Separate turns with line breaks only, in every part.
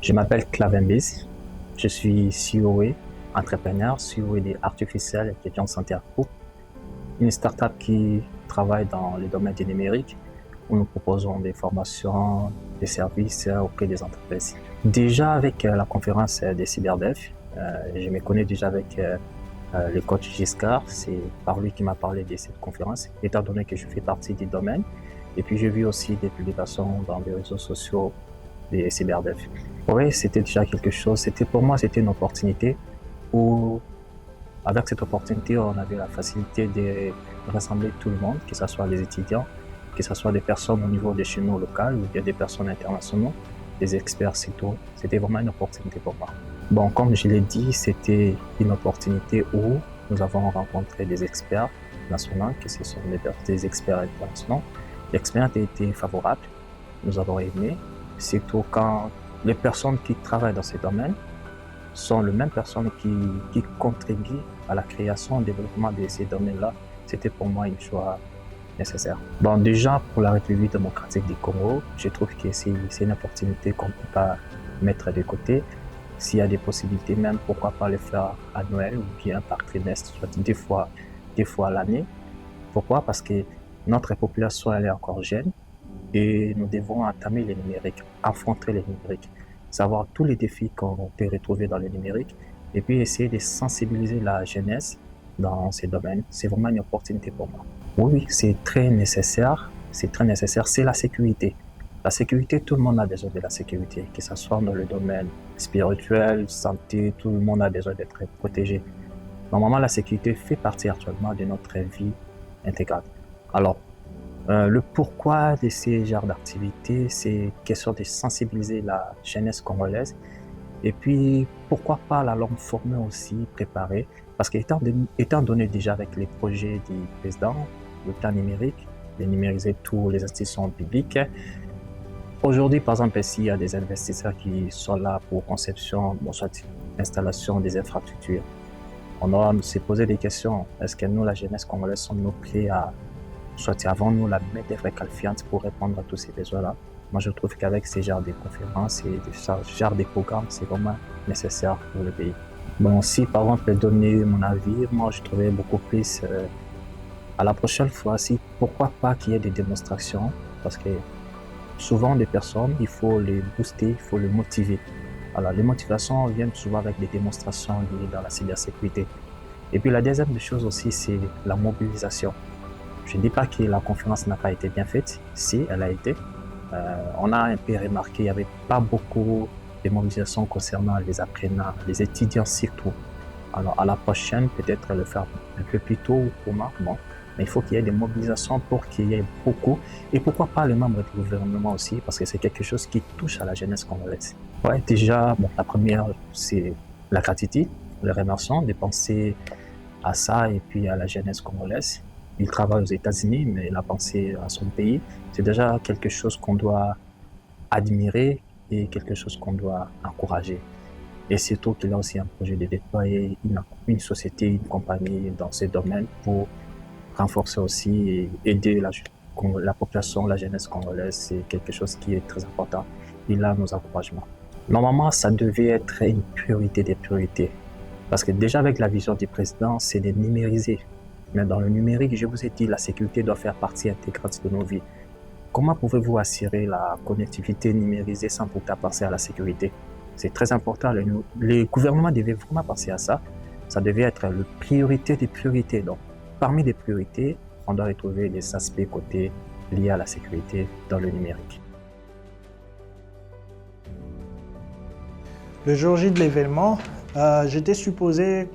Je m'appelle Clavenbiz, je suis COE, entrepreneur, COE de Artificial Intelligence Center Group, une startup qui travaille dans le domaine du numérique où nous proposons des formations, des services auprès des entreprises. Déjà avec la conférence des CyberDev, je me connais déjà avec le coach Giscard, c'est par lui qui m'a parlé de cette conférence, étant donné que je fais partie du domaine. Et puis j'ai vu aussi des publications dans les réseaux sociaux des CyberDev. Oui, c'était déjà quelque chose. Pour moi, c'était une opportunité où, avec cette opportunité, on avait la facilité de rassembler tout le monde, que ce soit les étudiants, que ce soit des personnes au niveau de chez nous local ou bien des personnes internationales, des experts, c'est tout. C'était vraiment une opportunité pour moi. Bon, comme je l'ai dit, c'était une opportunité où nous avons rencontré des experts nationaux, que ce sont des experts internationaux. L'expérience a été favorable, nous avons aimé, surtout quand les personnes qui travaillent dans ce domaine sont les mêmes personnes qui contribuent à la création et au développement de ces domaines-là. C'était pour moi une choix nécessaire. Bon, déjà, pour la République démocratique du Congo, je trouve que c'est une opportunité qu'on ne peut pas mettre de côté. S'il y a des possibilités, même pourquoi pas le faire à Noël ou bien par trimestre, soit deux fois à l'année. Pourquoi? Parce que notre population elle est encore jeune et nous devons entamer le numérique, affronter le numérique, savoir tous les défis qu'on peut retrouver dans le numérique et puis essayer de sensibiliser la jeunesse dans ces domaines. C'est vraiment une opportunité pour moi. Oui, c'est très nécessaire. C'est très nécessaire. C'est la sécurité. La sécurité, tout le monde a besoin de la sécurité, que ce soit dans le domaine spirituel, santé, tout le monde a besoin d'être protégé. Normalement, la sécurité fait partie actuellement de notre vie intégrale. Alors, le pourquoi de ces genres d'activités, c'est question de sensibiliser la jeunesse congolaise et puis pourquoi pas la langue formée aussi, préparée, parce qu'étant donné déjà avec les projets du président, le plan numérique, de numériser toutes les institutions publiques, aujourd'hui par exemple s'il y a des investisseurs qui sont là pour conception, bon, soit installation des infrastructures, on doit se poser des questions. Est-ce que nous, la jeunesse congolaise, sommes-nous prêts à soit avons-nous la main d'œuvre qualifiante pour répondre à tous ces besoins-là? Moi, je trouve qu'avec ces genres de conférences et ce genre de programmes, c'est vraiment nécessaire pour le pays. Bon, si par exemple, donner mon avis, moi, je trouvais beaucoup plus à la prochaine fois, si pourquoi pas qu'il y ait des démonstrations, parce que souvent, des personnes, il faut les booster, il faut les motiver. Alors, les motivations viennent souvent avec des démonstrations liées dans la cybersécurité. Et puis, la deuxième des choses aussi, c'est la mobilisation. Je ne dis pas que la conférence n'a pas été bien faite, si elle a été. On a un peu remarqué qu'il n'y avait pas beaucoup de mobilisation concernant les apprenants, les étudiants surtout. Alors à la prochaine, peut-être le faire un peu plus tôt ou comment, bon. Mais il faut qu'il y ait des mobilisations pour qu'il y ait beaucoup. Et pourquoi pas les membres du gouvernement aussi, parce que c'est quelque chose qui touche à la jeunesse congolaise. Ouais, déjà, bon, la première, c'est la gratitude, le remerciement, de penser à ça et puis à la jeunesse congolaise. Il travaille aux États-Unis, mais il a pensé à son pays. C'est déjà quelque chose qu'on doit admirer et quelque chose qu'on doit encourager. Et surtout qu'il a aussi un projet de déployer une société, une compagnie dans ce domaine pour renforcer aussi et aider la population, la jeunesse congolaise. C'est quelque chose qui est très important. Il a nos encouragements. Normalement, ça devait être une priorité des priorités. Parce que déjà avec la vision du président, c'est de numériser. Mais dans le numérique, je vous ai dit, la sécurité doit faire partie intégrante de nos vies. Comment pouvez-vous assurer la connectivité numérisée sans pourtant penser à la sécurité? C'est très important. Les gouvernements devaient vraiment penser à ça. Ça devait être la priorité des priorités. Donc, parmi les priorités, on doit retrouver les aspects côté liés à la sécurité dans le numérique.
Le jour J de l'événement, j'étais supposé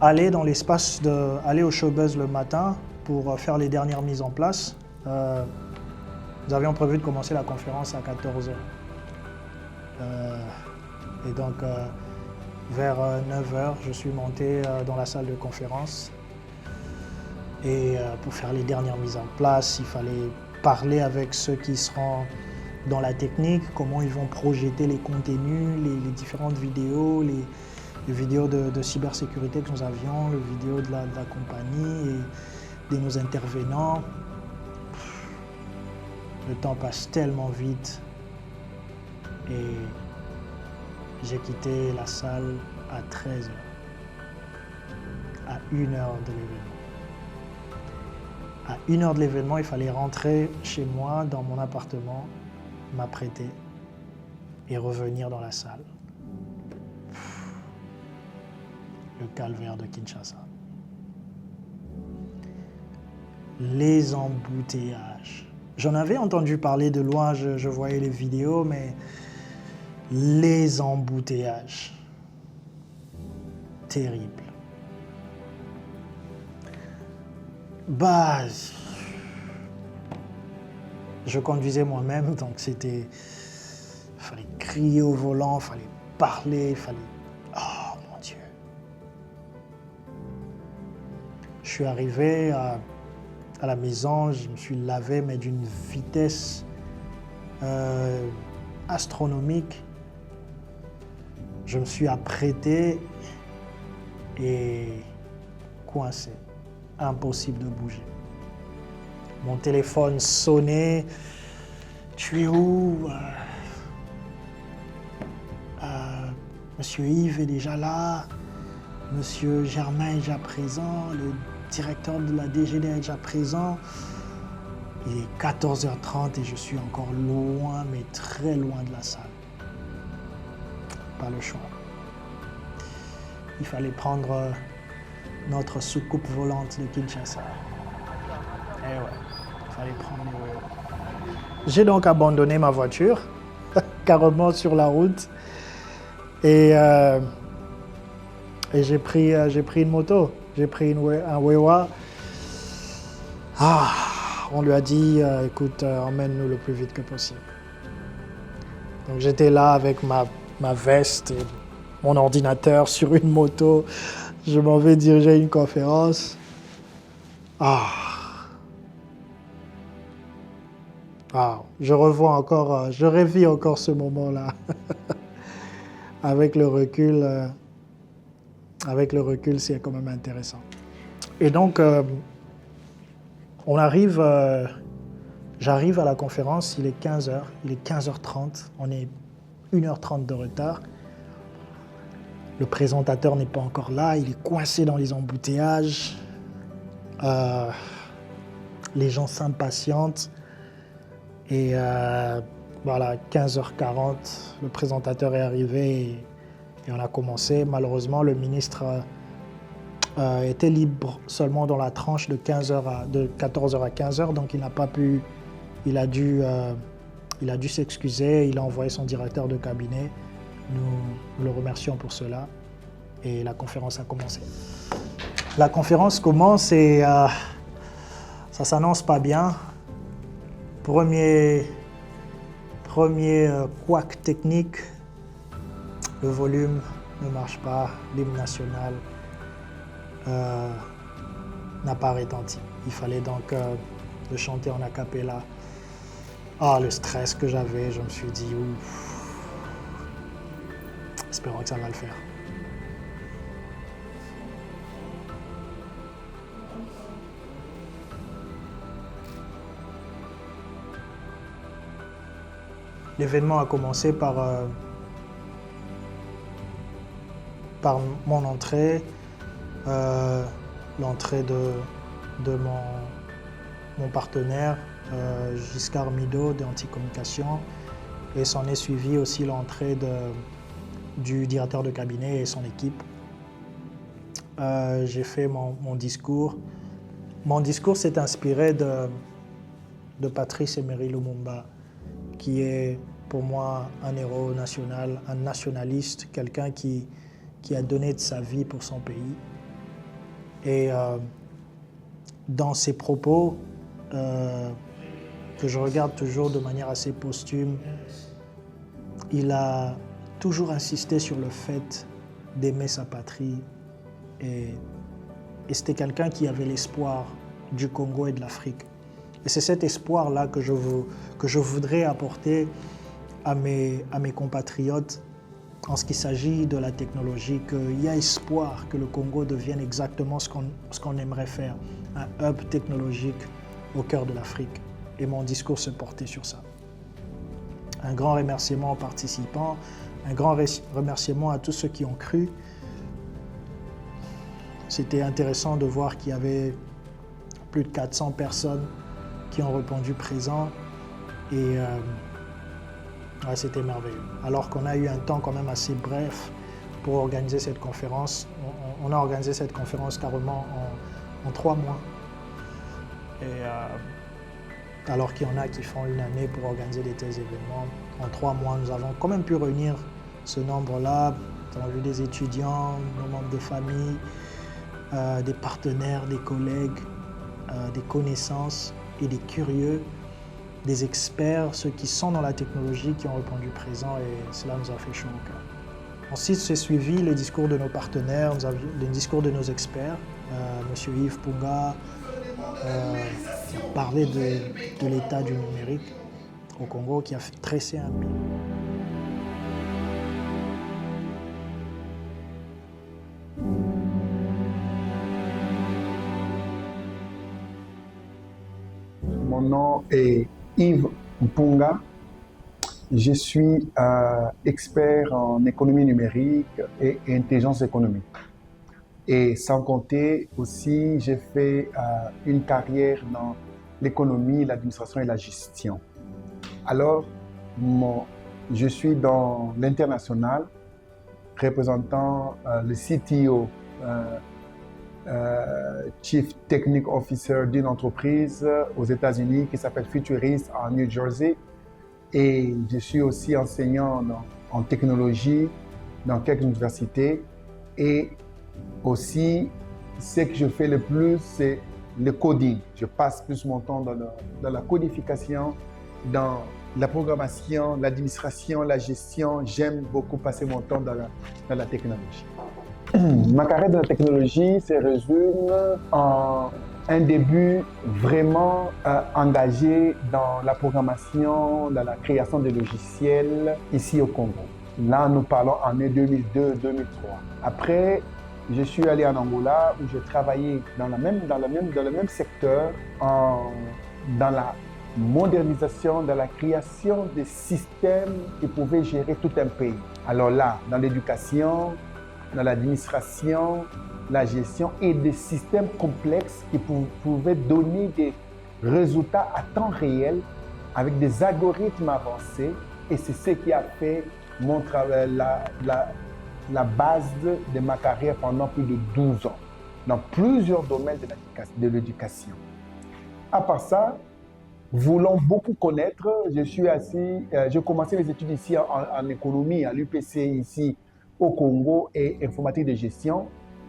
aller dans l'espace, aller au Showbuzz le matin pour faire les dernières mises en place. Nous avions prévu de commencer la conférence à 14h. Et donc, vers 9h, je suis monté dans la salle de conférence. Et pour faire les dernières mises en place, il fallait parler avec ceux qui seront dans la technique, comment ils vont projeter les contenus, les différentes vidéos, les vidéos de cybersécurité que nous avions, les vidéos de la compagnie et de nos intervenants. Le temps passe tellement vite et J'ai quitté la salle à 13 heures, à 1 heure de l'événement. À 1 heure de l'événement, il fallait rentrer chez moi, dans mon appartement, m'apprêter et revenir dans la salle. Le calvaire de Kinshasa. Les embouteillages. J'en avais entendu parler de loin, je voyais les vidéos, mais les embouteillages. Terrible. Bah, je conduisais moi-même, donc c'était... Il fallait crier au volant, il fallait parler, il fallait... Oh mon Dieu. Je suis arrivé à la maison, je me suis lavé, mais d'une vitesse astronomique. Je me suis apprêté et coincé. Impossible de bouger. Mon téléphone sonnait. Tu es où? Monsieur Yves est déjà là. Monsieur Germain est déjà présent. Le directeur de la DGD est déjà présent. Il est 14h30 et je suis encore loin, mais très loin de la salle. Pas le choix. Il fallait prendre notre soucoupe volante de Kinshasa. Eh ouais, il fallait prendre les voyants. J'ai donc abandonné ma voiture, carrément sur la route, et j'ai pris une moto. J'ai pris un Wewa. On lui a dit, écoute, emmène-nous le plus vite que possible. Donc j'étais là avec ma veste et mon ordinateur sur une moto. Je m'en vais diriger une conférence. Je revis encore ce moment-là. Avec le recul, c'est quand même intéressant. Et donc, j'arrive à la conférence, il est 15h, il est 15h30, on est 1h30 de retard. Le présentateur n'est pas encore là, il est coincé dans les embouteillages. Les gens s'impatientent. Et voilà, 15h40, le présentateur est arrivé et on a commencé. Malheureusement, le ministre était libre seulement dans la tranche de 14h à 15h, donc il n'a pas pu, il a dû s'excuser, il a envoyé son directeur de cabinet. Nous le remercions pour cela et la conférence a commencé. La conférence commence et ça s'annonce pas bien. Premier couac technique, le volume ne marche pas, l'hymne national n'a pas retenti. Il fallait donc le chanter en a cappella. Le stress que j'avais, je me suis dit, espérons que ça va le faire. L'événement a commencé par mon entrée, l'entrée de mon partenaire, Giscard Mido d'Anticommunication, et s'en est suivi aussi l'entrée du directeur de cabinet et son équipe. J'ai fait mon discours. Mon discours s'est inspiré de Patrice Emery Lumumba, qui est pour moi un héros national, un nationaliste, quelqu'un qui a donné de sa vie pour son pays. Et dans ses propos, que je regarde toujours de manière assez posthume, il a toujours insisté sur le fait d'aimer sa patrie. Et c'était quelqu'un qui avait l'espoir du Congo et de l'Afrique. Et c'est cet espoir-là que je voudrais apporter à mes compatriotes en ce qui s'agit de la technologie, qu'il y a espoir que le Congo devienne exactement ce qu'on aimerait faire, un hub technologique au cœur de l'Afrique. Et mon discours se portait sur ça. Un grand remerciement aux participants, Un grand remerciement à tous ceux qui ont cru. C'était intéressant de voir qu'il y avait plus de 400 personnes qui ont répondu présent et ouais, c'était merveilleux. Alors qu'on a eu un temps quand même assez bref pour organiser cette conférence, on a organisé cette conférence carrément en 3 mois. Et alors qu'il y en a qui font une année pour organiser des tels événements, en 3 mois, nous avons quand même pu réunir ce nombre-là. Nous avons vu des étudiants, nos membres de famille, des partenaires, des collègues, des connaissances et des curieux, des experts, ceux qui sont dans la technologie, qui ont répondu présent et cela nous a fait chaud au cœur. Ensuite, s'est suivi les discours de nos partenaires, les discours de nos experts. Monsieur Yves Punga parlait de l'état du numérique au Congo qui a fait tresser un mur.
Mon nom est Yves Mpunga. Je suis expert en économie numérique et intelligence économique. Et sans compter aussi, j'ai fait une carrière dans l'économie, l'administration et la gestion. Alors, je suis dans l'international, représentant le CTO, Chief Technical Officer d'une entreprise aux États-Unis qui s'appelle Futurist en New Jersey. Et je suis aussi enseignant en technologie dans quelques universités. Et aussi, ce que je fais le plus, c'est le coding. Je passe plus mon temps dans la codification, dans la programmation, l'administration, la gestion. J'aime beaucoup passer mon temps dans la technologie. Ma carrière dans la technologie se résume en un début vraiment engagé dans la programmation, dans la création de logiciels ici au Congo. Là, nous parlons en année 2002-2003. Après, je suis allé en Angola où j'ai travaillé dans le même secteur, dans la modernisation, dans la création de systèmes qui pouvaient gérer tout un pays. Alors là, dans l'éducation, dans l'administration, la gestion et des systèmes complexes qui pouvaient donner des résultats à temps réel avec des algorithmes avancés. Et c'est ce qui a fait mon travail, la base de ma carrière pendant plus de 12 ans, dans plusieurs domaines de l'éducation. À part ça, voulant beaucoup connaître, j'ai commencé mes études ici en économie, à l'UPC ici au Congo et informatique de gestion.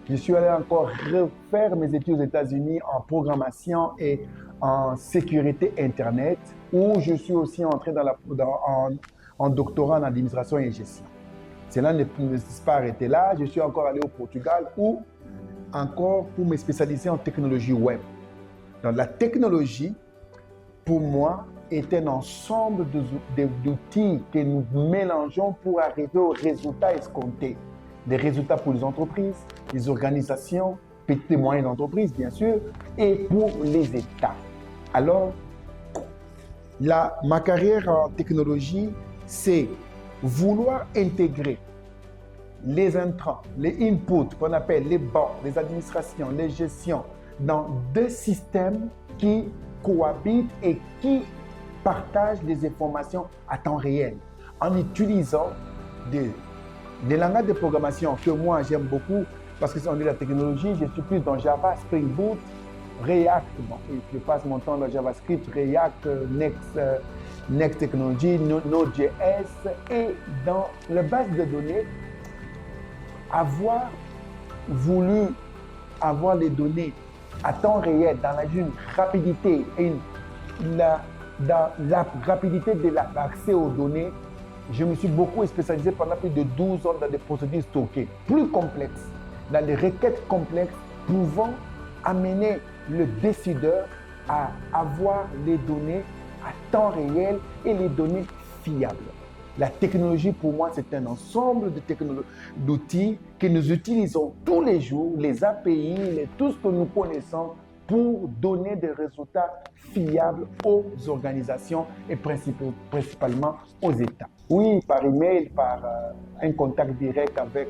Je suis allé encore refaire mes études aux États-Unis en programmation et en sécurité Internet, où je suis aussi entré en doctorat en administration et gestion. Cela ne s'est pas arrêté là. Je suis encore allé au Portugal, où encore pour me spécialiser en technologie web. Donc, la technologie, pour moi, est un ensemble d'outils que nous mélangeons pour arriver aux résultats escomptés. Des résultats pour les entreprises, les organisations, petites et moyennes entreprises, bien sûr, et pour les États. Alors, ma carrière en technologie, c'est vouloir intégrer les intrants, les inputs qu'on appelle les banques, les administrations, les gestions, dans deux systèmes qui cohabitent et qui partagent les informations à temps réel en utilisant des langages de programmation que moi j'aime beaucoup parce que c'est de la technologie. Je suis plus dans Java, Spring Boot, React. Bon, je passe mon temps dans JavaScript, React, Next Technology, Node.js et dans la base de données, avoir voulu avoir les données à temps réel dans une rapidité et dans la rapidité de l'accès aux données, je me suis beaucoup spécialisé pendant plus de 12 ans dans des procédures stockées plus complexes, dans les requêtes complexes pouvant amener le décideur à avoir les données à temps réel et les données fiables. La technologie, pour moi, c'est un ensemble d'outils que nous utilisons tous les jours, les API, tout ce que nous connaissons pour donner des résultats fiables aux organisations et principalement aux États. Oui, par email, par un contact direct avec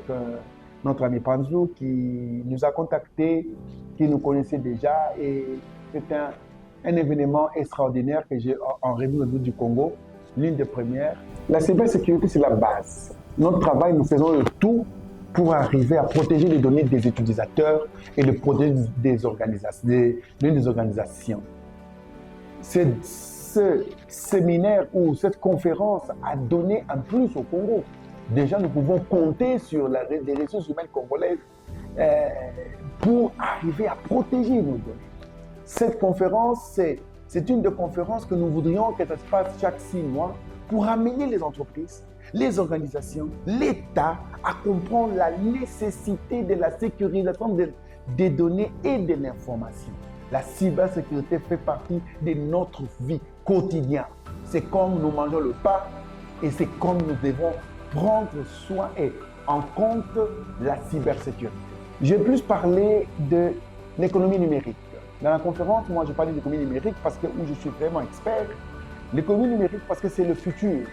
notre ami Panzou qui nous a contactés, qui nous connaissait déjà, et c'est un événement extraordinaire que j'ai en République du Congo, l'une des premières. La cybersécurité, c'est la base. Notre travail, nous faisons le tout pour arriver à protéger les données des utilisateurs et le protéger des organisations. Ce séminaire ou cette conférence a donné un plus au Congo. Déjà, nous pouvons compter sur les ressources humaines congolaises pour arriver à protéger nos données. Cette conférence, c'est une des conférences que nous voudrions qu'elle se passe chaque 6 mois pour amener les entreprises, les organisations, l'État à comprendre la nécessité de la sécurisation des données et de l'information. La cybersécurité fait partie de notre vie quotidienne. C'est comme nous mangeons le pain et c'est comme nous devons prendre soin et en compte la cybersécurité. Je vais plus parler de l'économie numérique. Dans la conférence, moi, je parlais d'économie numérique parce que où je suis vraiment expert. L'économie numérique parce que c'est le futur.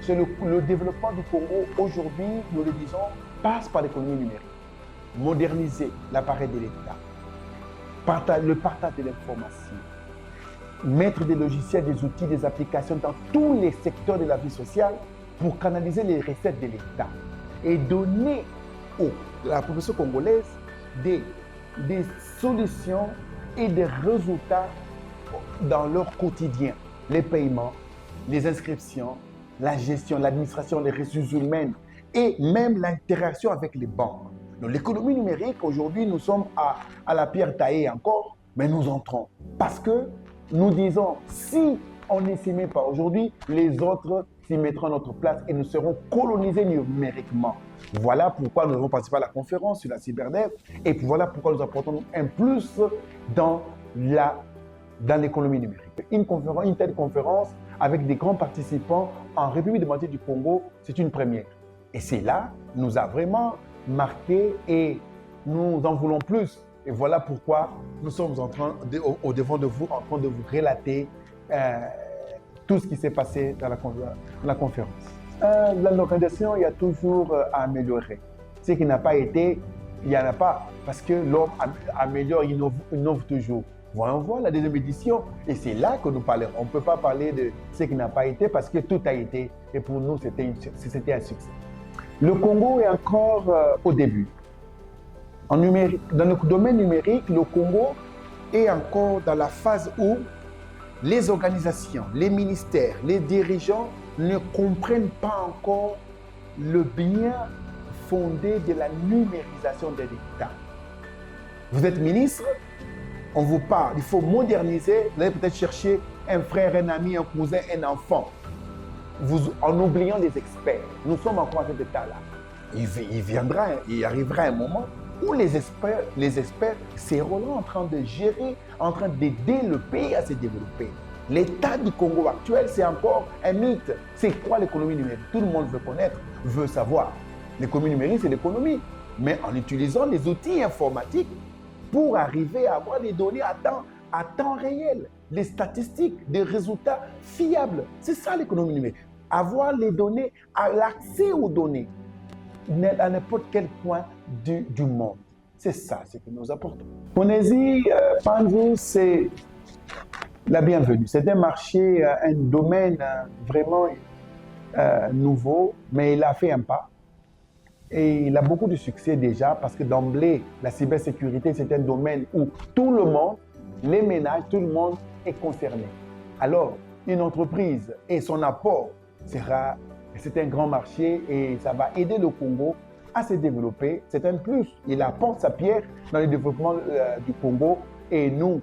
C'est le développement du Congo aujourd'hui, nous le disons, passe par l'économie numérique. Moderniser l'appareil de l'État, le partage de l'information, mettre des logiciels, des outils, des applications dans tous les secteurs de la vie sociale pour canaliser les recettes de l'État et donner à la population congolaise des solutions et des résultats dans leur quotidien. Les paiements, les inscriptions, la gestion, l'administration, les ressources humaines et même l'interaction avec les banques. Donc l'économie numérique, aujourd'hui, nous sommes à la pierre taillée encore, mais nous entrons. Parce que nous disons, si on ne s'y met pas aujourd'hui, les autres s'y mettront à notre place et nous serons colonisés numériquement. Voilà pourquoi nous avons participé à la conférence sur la cyberdev et voilà pourquoi nous apportons un plus dans l'économie numérique. Une telle conférence avec des grands participants en République démocratique du Congo, c'est une première. Et c'est là, nous a vraiment marqué et nous en voulons plus. Et voilà pourquoi nous sommes au devant de vous, en train de vous relater tout ce qui s'est passé dans la conférence. Dans l'organisation, il y a toujours à améliorer. Ce qui n'a pas été, il n'y en a pas, parce que l'homme améliore, il innove toujours. Voyons voir la deuxième édition, et c'est là que nous parlons. On ne peut pas parler de ce qui n'a pas été, parce que tout a été, et pour nous, c'était un succès. Le Congo est encore au début. Dans le domaine numérique, le Congo est encore dans la phase où les organisations, les ministères, les dirigeants ne comprennent pas encore le bien fondé de la numérisation de l'État. Vous êtes ministre, on vous parle, il faut moderniser, vous allez peut-être chercher un frère, un ami, un cousin, un enfant, en oubliant les experts. Nous sommes encore à cet état-là. Il arrivera un moment où les experts seront en train de gérer, en train d'aider le pays à se développer. L'état du Congo actuel, c'est encore un mythe. C'est quoi l'économie numérique? Tout le monde veut connaître, veut savoir. L'économie numérique, c'est l'économie, mais en utilisant les outils informatiques pour arriver à avoir des données à temps réel, des statistiques, des résultats fiables. C'est ça l'économie numérique. Avoir les données, l'accès aux données à n'importe quel point du monde. C'est ça ce que nous apportons. Ponésie, Panzou, c'est la bienvenue. C'est un marché, un domaine vraiment nouveau, mais il a fait un pas. Et il a beaucoup de succès déjà parce que d'emblée, la cybersécurité, c'est un domaine où tout le monde, les ménages, tout le monde est concerné. Alors, une entreprise et son apport c'est un grand marché et ça va aider le Congo à se développer. C'est un plus. Il apporte sa pierre dans le développement du Congo et nous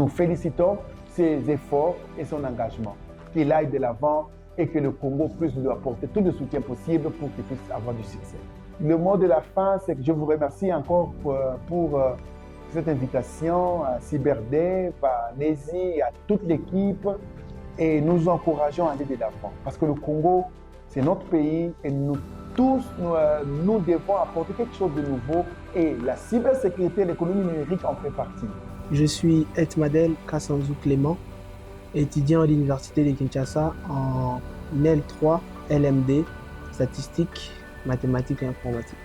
félicitons ses efforts et son engagement. Qu'il aille de l'avant et que le Congo puisse lui apporter tout le soutien possible pour qu'il puisse avoir du succès. Le mot de la fin, c'est que je vous remercie encore pour cette invitation à Cyberdev, à Nézi, à toute l'équipe et nous encourageons à aller de l'avant parce que le Congo, c'est notre pays et nous tous, nous devons apporter quelque chose de nouveau et la cybersécurité et l'économie numérique en fait partie.
Je suis Etmadel Kassanzou Clément, étudiant à l'Université de Kinshasa en L3 LMD, statistique, mathématiques et informatique.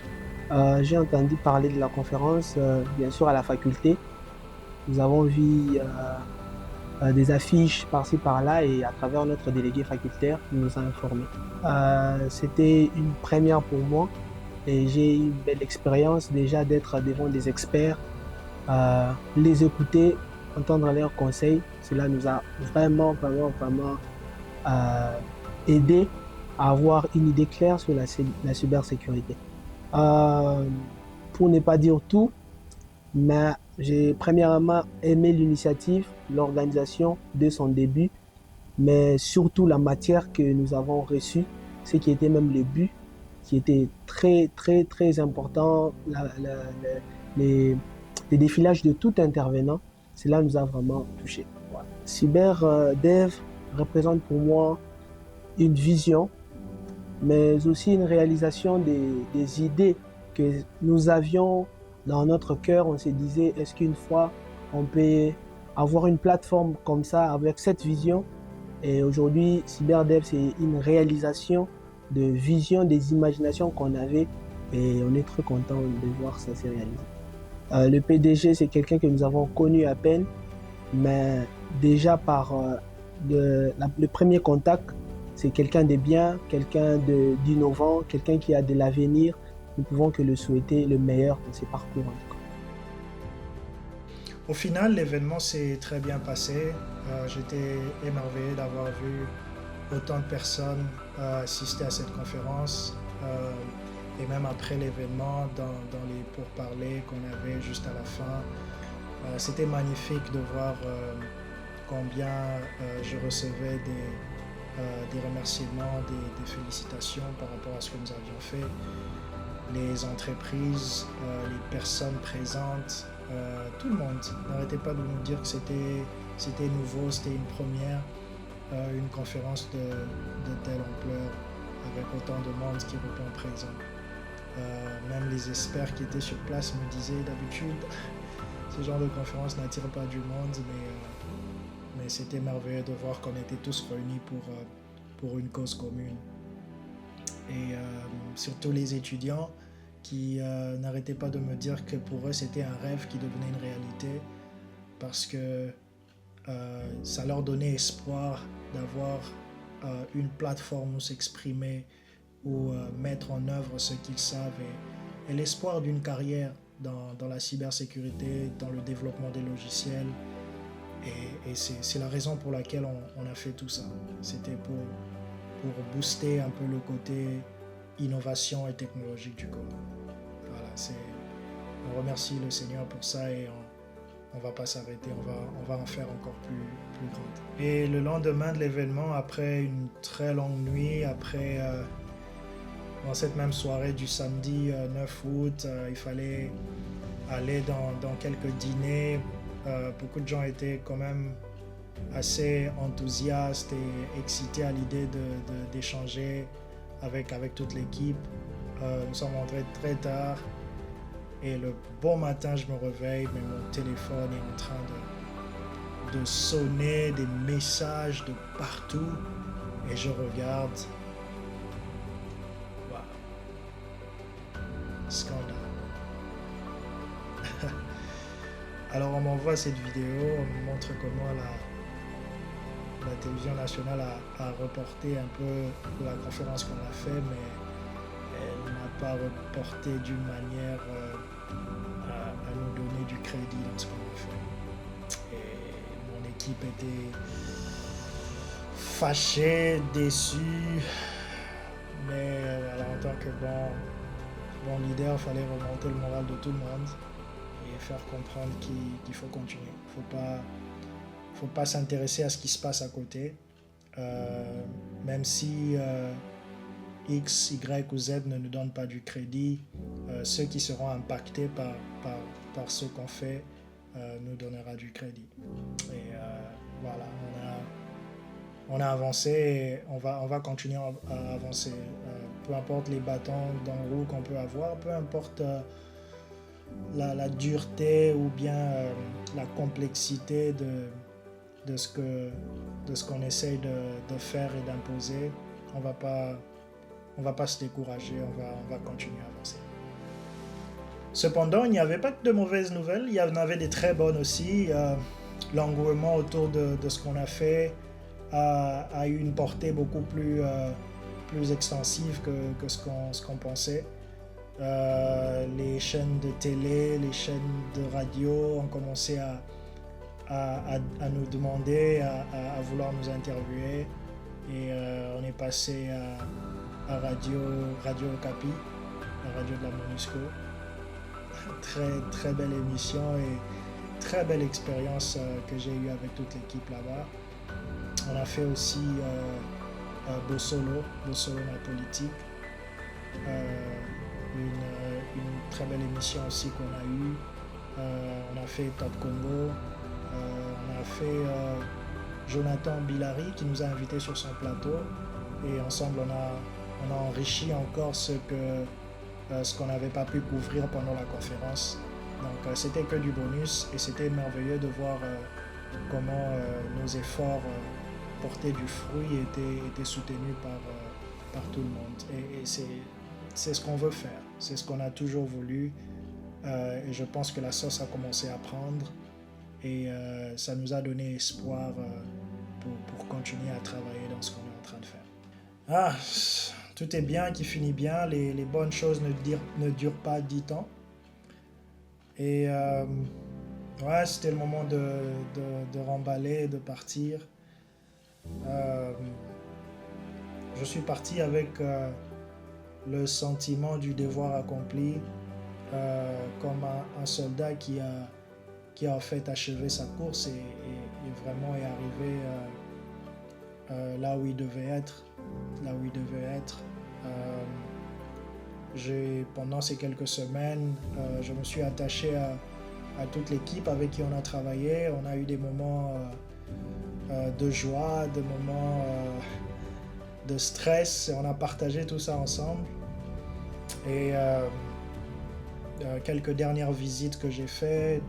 J'ai entendu parler de la conférence, bien sûr, à la faculté. Nous avons vu des affiches par-ci par-là et à travers notre délégué facultaire, il nous a informés. C'était une première pour moi et j'ai eu une belle expérience déjà d'être devant des experts, les écouter, entendre leurs conseils. Cela nous a vraiment aidé à avoir une idée claire sur la cybersécurité. Pour ne pas dire tout, mais j'ai premièrement aimé l'initiative, l'organisation de son début, mais surtout la matière que nous avons reçue, ce qui était même le but, qui était très important, les défilages de tout intervenant, cela nous a vraiment touchés. Voilà. CyberDev représente pour moi une vision, mais aussi une réalisation des idées que nous avions dans notre cœur. On se disait, est-ce qu'une fois, on peut avoir une plateforme comme ça, avec cette vision? Et aujourd'hui, CyberDev, c'est une réalisation de vision, des imaginations qu'on avait, et on est très content de voir ça se réaliser. Le PDG, c'est quelqu'un que nous avons connu à peine, mais déjà par le premier contact, c'est quelqu'un de bien, quelqu'un d'innovant, quelqu'un qui a de l'avenir. Nous pouvons que le souhaiter le meilleur dans ses parcours en tout cas.
Au final, l'événement s'est très bien passé. J'étais émerveillé d'avoir vu autant de personnes assister à cette conférence. Et même après l'événement, dans les pourparlers qu'on avait juste à la fin, c'était magnifique de voir combien je recevais des remerciements, des félicitations par rapport à ce que nous avions fait. Les entreprises, les personnes présentes, tout le monde n'arrêtait pas de nous dire que c'était nouveau, c'était une première, une conférence de telle ampleur, avec autant de monde qui répond présent. Même les experts qui étaient sur place me disaient d'habitude, ce genre de conférence n'attire pas du monde, mais c'était merveilleux de voir qu'on était tous réunis pour une cause commune. Et surtout les étudiants qui n'arrêtaient pas de me dire que pour eux c'était un rêve qui devenait une réalité, parce que ça leur donnait espoir d'avoir une plateforme où s'exprimer, ou mettre en œuvre ce qu'ils savent, et l'espoir d'une carrière dans la cybersécurité, dans le développement des logiciels. Et c'est la raison pour laquelle on a fait tout ça. C'était pour booster un peu le côté innovation et technologique du Congo. Voilà, on remercie le Seigneur pour ça, et on ne va pas s'arrêter, on va en faire encore plus grande. Et le lendemain de l'événement, après une très longue nuit, après dans cette même soirée du samedi 9 août, il fallait aller dans quelques dîners. Beaucoup de gens étaient quand même assez enthousiastes et excités à l'idée d'échanger avec toute l'équipe. Nous sommes rentrés très tard, et le bon matin je me réveille, mais mon téléphone est en train de sonner, des messages de partout, et je regarde. Scandale. Alors on m'envoie cette vidéo, on me montre comment la télévision nationale a reporté un peu la conférence qu'on a fait, mais elle n'a pas reporté d'une manière à nous donner du crédit dans ce qu'on a fait. Et mon équipe était fâchée, déçue, mais voilà, en tant que bon leader, il fallait remonter le moral de tout le monde et faire comprendre qu'il faut continuer. Faut pas s'intéresser à ce qui se passe à côté, même si X, Y ou Z ne nous donnent pas du crédit. Ceux qui seront impactés par ce qu'on fait nous donnera du crédit. Et voilà, on a avancé, et on va continuer à avancer peu importe les bâtons dans le roue qu'on peut avoir, peu importe la dureté ou bien la complexité de ce qu'on essaye de faire et d'imposer, on va pas se décourager, on va continuer à avancer. Cependant, il n'y avait pas que de mauvaises nouvelles, il y en avait des très bonnes aussi. L'engouement autour de ce qu'on a fait a eu une portée beaucoup plus extensive que ce qu'on pensait. Les chaînes de télé, les chaînes de radio ont commencé à nous demander, à vouloir nous interviewer. Et on est passé à Radio Okapi, la radio de la MONUSCO. Très belle émission et très belle expérience que j'ai eue avec toute l'équipe là-bas. On a fait aussi Bossolo la politique. Une très belle émission aussi qu'on a eue. On a fait Top Congo. On a fait Jonathan Billary qui nous a invités sur son plateau. Et ensemble, on a enrichi encore ce qu'on n'avait pas pu couvrir pendant la conférence. Donc c'était que du bonus et c'était merveilleux de voir comment nos efforts portaient du fruit et étaient soutenus par tout le monde. Et c'est ce qu'on veut faire, c'est ce qu'on a toujours voulu. Et je pense que la sauce a commencé à prendre et ça nous a donné espoir pour continuer à travailler dans ce qu'on est en train de faire. Tout est bien qui finit bien, les bonnes choses ne durent pas 10 ans. Et c'était le moment de remballer, de partir. Je suis parti avec le sentiment du devoir accompli, comme un soldat qui a en fait achevé sa course et vraiment est arrivé là où il devait être. Pendant ces quelques semaines, je me suis attaché à toute l'équipe avec qui on a travaillé. On a eu des moments de joie, des moments de stress, et on a partagé tout ça ensemble. Et quelques dernières visites que j'ai faites,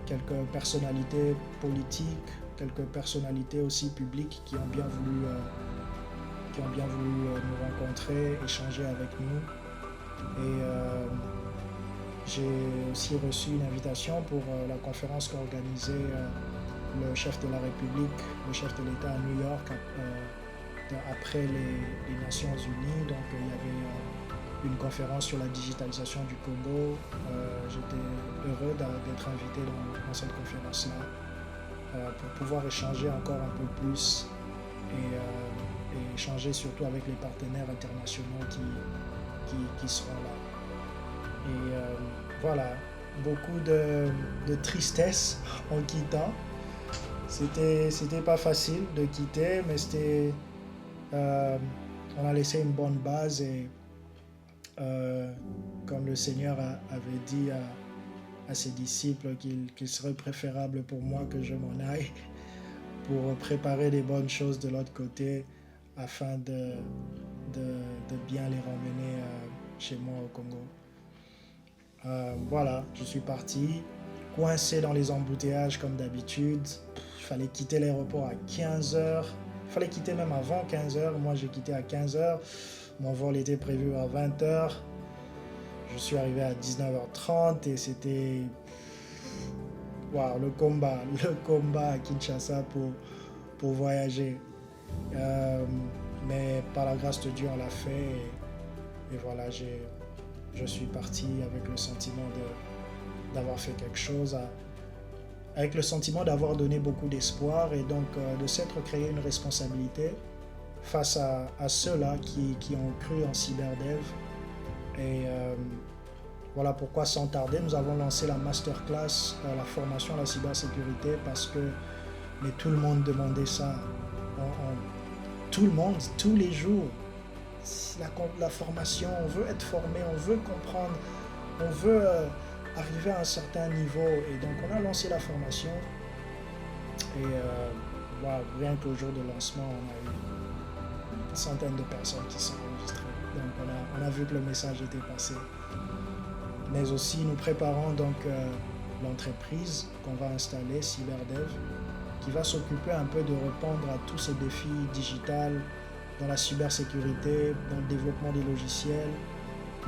quelques personnalités politiques, quelques personnalités aussi publiques qui ont bien voulu nous rencontrer, échanger avec nous. Et j'ai aussi reçu une invitation pour la conférence qu'organisait le chef de la République, le chef de l'État à New York après les Nations Unies. Donc il y avait une conférence sur la digitalisation du Congo. J'étais heureux d'être invité dans cette conférence-là pour pouvoir échanger encore un peu plus et échanger surtout avec les partenaires internationaux qui seront là. Et voilà, beaucoup de tristesse en quittant. C'était pas facile de quitter, mais on a laissé une bonne base et comme le Seigneur avait dit à ses disciples qu'il serait préférable pour moi que je m'en aille pour préparer des bonnes choses de l'autre côté afin de bien les ramener chez moi au Congo. Voilà, je suis parti, coincé dans les embouteillages comme d'habitude. Il fallait quitter l'aéroport à 15h. Il fallait quitter même avant 15h. Moi, j'ai quitté à 15h. Mon vol était prévu à 20h. Je suis arrivé à 19h30 et c'était le combat à Kinshasa pour voyager. Mais par la grâce de Dieu, on l'a fait. Et voilà, je suis parti avec le sentiment d'avoir fait quelque chose, avec le sentiment d'avoir donné beaucoup d'espoir et donc de s'être créé une responsabilité face à ceux-là qui ont cru en CyberDev. Et voilà pourquoi, sans tarder, nous avons lancé la masterclass, la formation à la cybersécurité, parce que tout le monde demandait ça. Tout le monde, tous les jours. La formation, on veut être formé, on veut comprendre, on veut arriver à un certain niveau. Et donc on a lancé la formation. Et rien qu'au jour de lancement, on a eu une centaine de personnes qui sont enregistrées. Donc on a vu que le message était passé. Mais aussi nous préparons donc l'entreprise qu'on va installer, CyberDev, qui va s'occuper un peu de répondre à tous ces défis digitaux dans la cybersécurité, dans le développement des logiciels.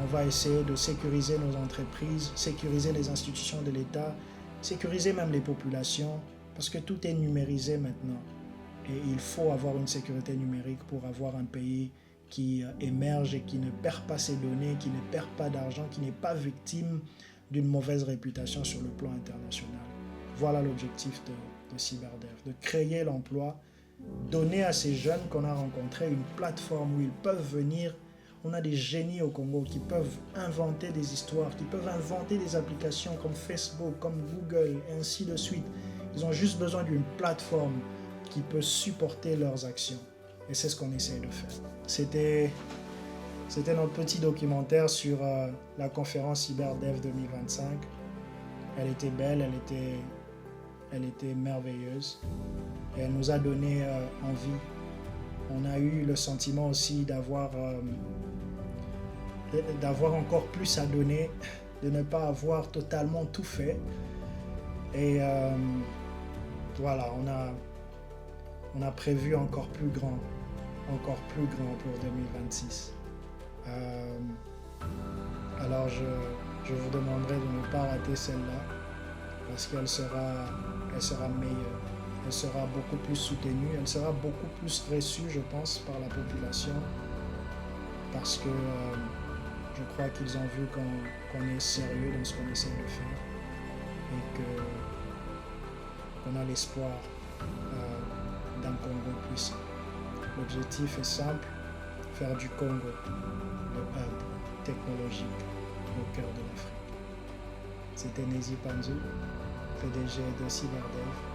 On va essayer de sécuriser nos entreprises, sécuriser les institutions de l'État, sécuriser même les populations, parce que tout est numérisé maintenant. Et il faut avoir une sécurité numérique pour avoir un pays qui émerge et qui ne perd pas ses données, qui ne perd pas d'argent, qui n'est pas victime d'une mauvaise réputation sur le plan international. Voilà l'objectif de CyberDev, de créer l'emploi, donner à ces jeunes qu'on a rencontrés une plateforme où ils peuvent venir. On a des génies au Congo qui peuvent inventer des histoires, qui peuvent inventer des applications comme Facebook, comme Google, et ainsi de suite. Ils ont juste besoin d'une plateforme qui peut supporter leurs actions. Et c'est ce qu'on essaie de faire. C'était notre petit documentaire sur la conférence CyberDev 2025. Elle était belle, elle était merveilleuse. Et elle nous a donné envie. On a eu le sentiment aussi d'avoir encore plus à donner, de ne pas avoir totalement tout fait. Et voilà, on a prévu encore plus grand pour 2026. Alors je vous demanderai de ne pas rater celle-là, parce qu'elle sera meilleure, elle sera beaucoup plus soutenue, elle sera beaucoup plus reçue, je pense, par la population, parce que je crois qu'ils ont vu qu'on est sérieux dans ce qu'on essaie de faire et qu'on a l'espoir d'un Congo puissant. L'objectif est simple, faire du Congo le hub technologique au cœur de l'Afrique. C'était Nézi Panzou, PDG de CyberDev.